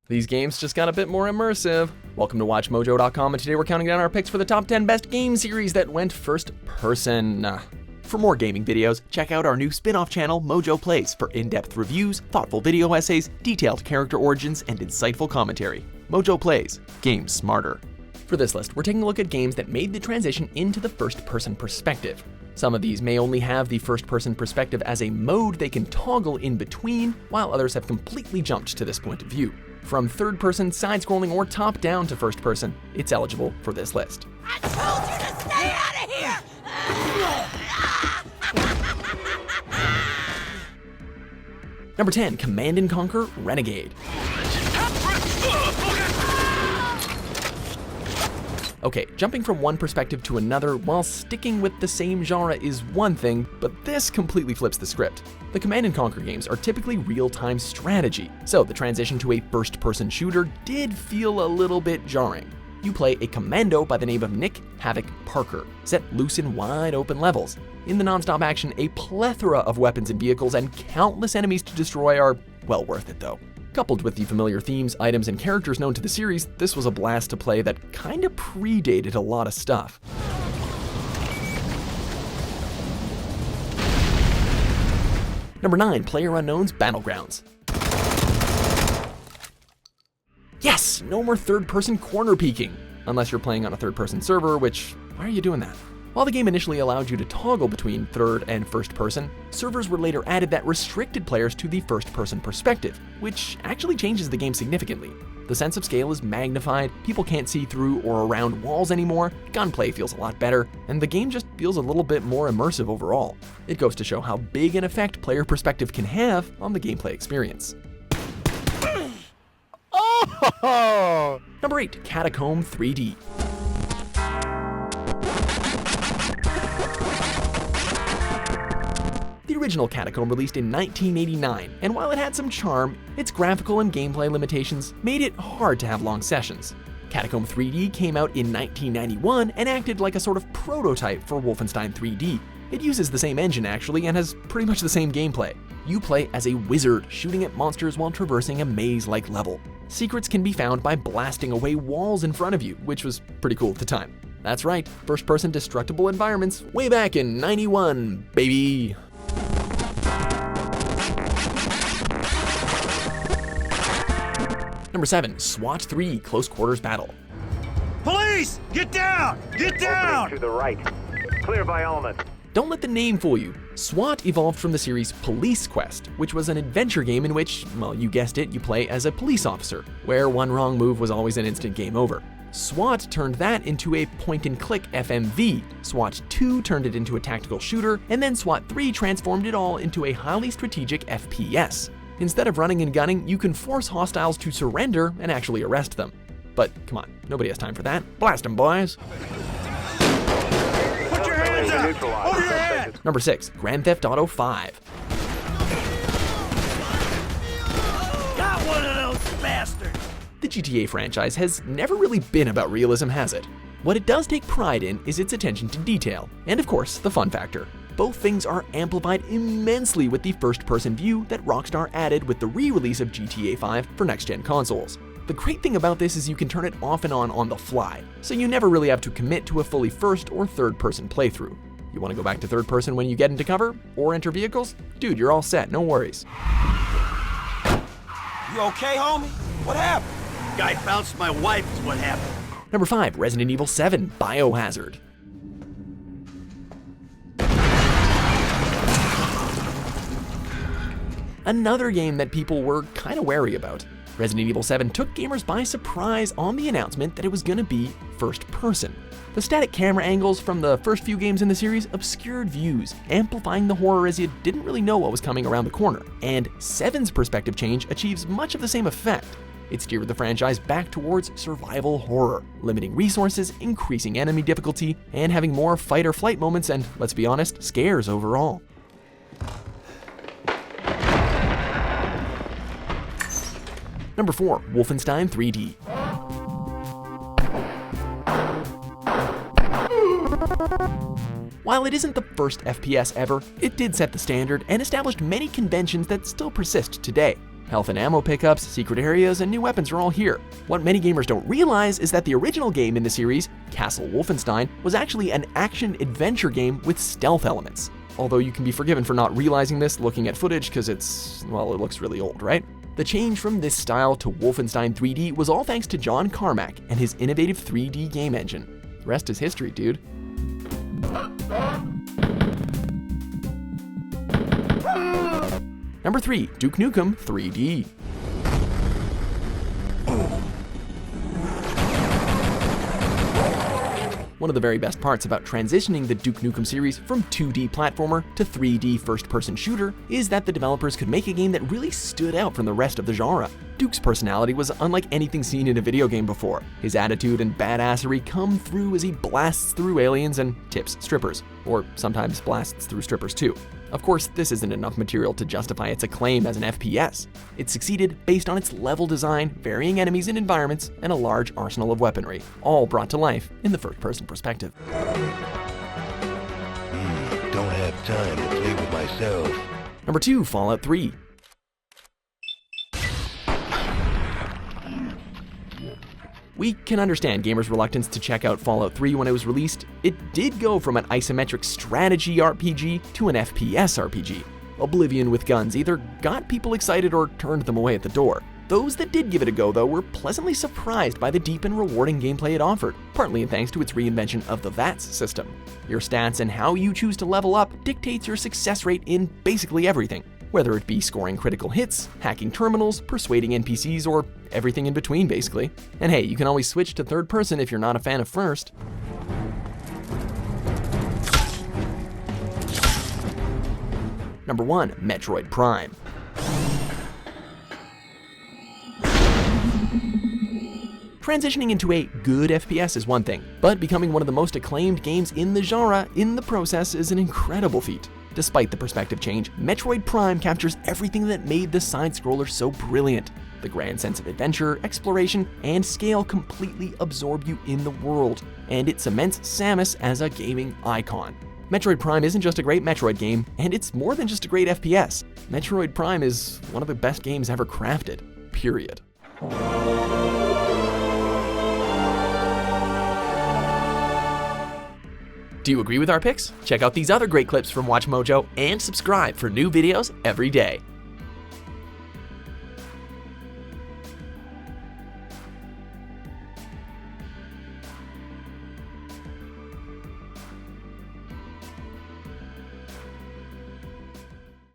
These games just got a bit more immersive. Welcome to WatchMojo.com, and today we're counting down our picks for the top 10 best game series that went first person. For more gaming videos, check out our new spin-off channel, Mojo Plays, for in-depth reviews, thoughtful video essays, detailed character origins, and insightful commentary. Mojo Plays, games smarter. For this list, we're taking a look at games that made the transition into the first-person perspective. Some of these may only have the first-person perspective as a mode they can toggle in between, while others have completely jumped to this point of view. From third-person, side-scrolling, or top-down to first-person, it's eligible for this list. I told you to stay out of here! Number 10, Command & Conquer Renegade. Okay, jumping from one perspective to another while sticking with the same genre is one thing, but this completely flips the script. The Command & Conquer games are typically real-time strategy, so the transition to a first-person shooter did feel a little bit jarring. You play a commando by the name of Nick Havoc Parker, set loose in wide-open levels. In the non-stop action, a plethora of weapons and vehicles and countless enemies to destroy are well worth it though. Coupled with the familiar themes, items, and characters known to the series, this was a blast to play that kinda predated a lot of stuff. Number 9, PlayerUnknown's Battlegrounds. Yes! No more third-person corner peeking! Unless you're playing on a third-person server, which, why are you doing that? While the game initially allowed you to toggle between third and first person, servers were later added that restricted players to the first-person perspective, which actually changes the game significantly. The sense of scale is magnified, people can't see through or around walls anymore, gunplay feels a lot better, and the game just feels a little bit more immersive overall. It goes to show how big an effect player perspective can have on the gameplay experience. Oh! Number 8, Catacomb 3D. The original Catacomb released in 1989, and while it had some charm, its graphical and gameplay limitations made it hard to have long sessions. Catacomb 3D came out in 1991 and acted like a sort of prototype for Wolfenstein 3D. It uses the same engine actually and has pretty much the same gameplay. You play as a wizard, shooting at monsters while traversing a maze-like level. Secrets can be found by blasting away walls in front of you, which was pretty cool at the time. That's right, first-person destructible environments way back in '91, baby! Number 7, SWAT 3 Close Quarters Battle. Police! Get down! Get down! Opening to the right. Clear by element. Don't let the name fool you. SWAT evolved from the series Police Quest, which was an adventure game in which, well, you guessed it, you play as a police officer, where one wrong move was always an instant game over. SWAT turned that into a point-and-click FMV, SWAT 2 turned it into a tactical shooter, and then SWAT 3 transformed it all into a highly strategic FPS. Instead of running and gunning, you can force hostiles to surrender and actually arrest them. But come on, nobody has time for that. Blast them, boys! Put your hands up! Over your head! Number 6, Grand Theft Auto 5. Got one of those bastards! The GTA franchise has never really been about realism, has it? What it does take pride in is its attention to detail, and of course, the fun factor. Both things are amplified immensely with the first-person view that Rockstar added with the re-release of GTA 5 for next-gen consoles. The great thing about this is you can turn it off and on the fly, so you never really have to commit to a fully first or third-person playthrough. You want to go back to third-person when you get into cover or enter vehicles? Dude, you're all set, no worries. You okay, homie? What happened? Guy bounced my wife is what happened. Number 5, Resident Evil 7 Biohazard. Another game that people were kinda wary about. Resident Evil 7 took gamers by surprise on the announcement that it was gonna be first person. The static camera angles from the first few games in the series obscured views, amplifying the horror as you didn't really know what was coming around the corner. And 7's perspective change achieves much of the same effect. It steered the franchise back towards survival horror, limiting resources, increasing enemy difficulty, and having more fight or flight moments and, let's be honest, scares overall. Number 4, Wolfenstein 3D. While it isn't the first FPS ever, it did set the standard and established many conventions that still persist today. Health and ammo pickups, secret areas, and new weapons are all here. What many gamers don't realize is that the original game in the series, Castle Wolfenstein, was actually an action-adventure game with stealth elements. Although you can be forgiven for not realizing this looking at footage because it looks really old, right? The change from this style to Wolfenstein 3D was all thanks to John Carmack and his innovative 3D game engine. The rest is history, dude. Number 3, Duke Nukem 3D. One of the very best parts about transitioning the Duke Nukem series from 2D platformer to 3D first-person shooter is that the developers could make a game that really stood out from the rest of the genre. Duke's personality was unlike anything seen in a video game before. His attitude and badassery come through as he blasts through aliens and tips strippers, or sometimes blasts through strippers too. Of course, this isn't enough material to justify its acclaim as an FPS. It succeeded based on its level design, varying enemies and environments, and a large arsenal of weaponry, all brought to life in the first-person perspective. Don't have time to play with myself. Number 2, Fallout 3. We can understand gamers' reluctance to check out Fallout 3 when it was released. It did go from an isometric strategy RPG to an FPS RPG. Oblivion with guns either got people excited or turned them away at the door. Those that did give it a go, though, were pleasantly surprised by the deep and rewarding gameplay it offered, partly thanks to its reinvention of the VATS system. Your stats and how you choose to level up dictates your success rate in basically everything, whether it be scoring critical hits, hacking terminals, persuading NPCs, or everything in between, basically. And hey, you can always switch to third person if you're not a fan of first. Number 1, Metroid Prime. Transitioning into a good FPS is one thing, but becoming one of the most acclaimed games in the genre in the process is an incredible feat. Despite the perspective change, Metroid Prime captures everything that made the side-scroller so brilliant. The grand sense of adventure, exploration, and scale completely absorb you in the world, and it cements Samus as a gaming icon. Metroid Prime isn't just a great Metroid game, and it's more than just a great FPS. Metroid Prime is one of the best games ever crafted, period. Do you agree with our picks? Check out these other great clips from WatchMojo and subscribe for new videos every day.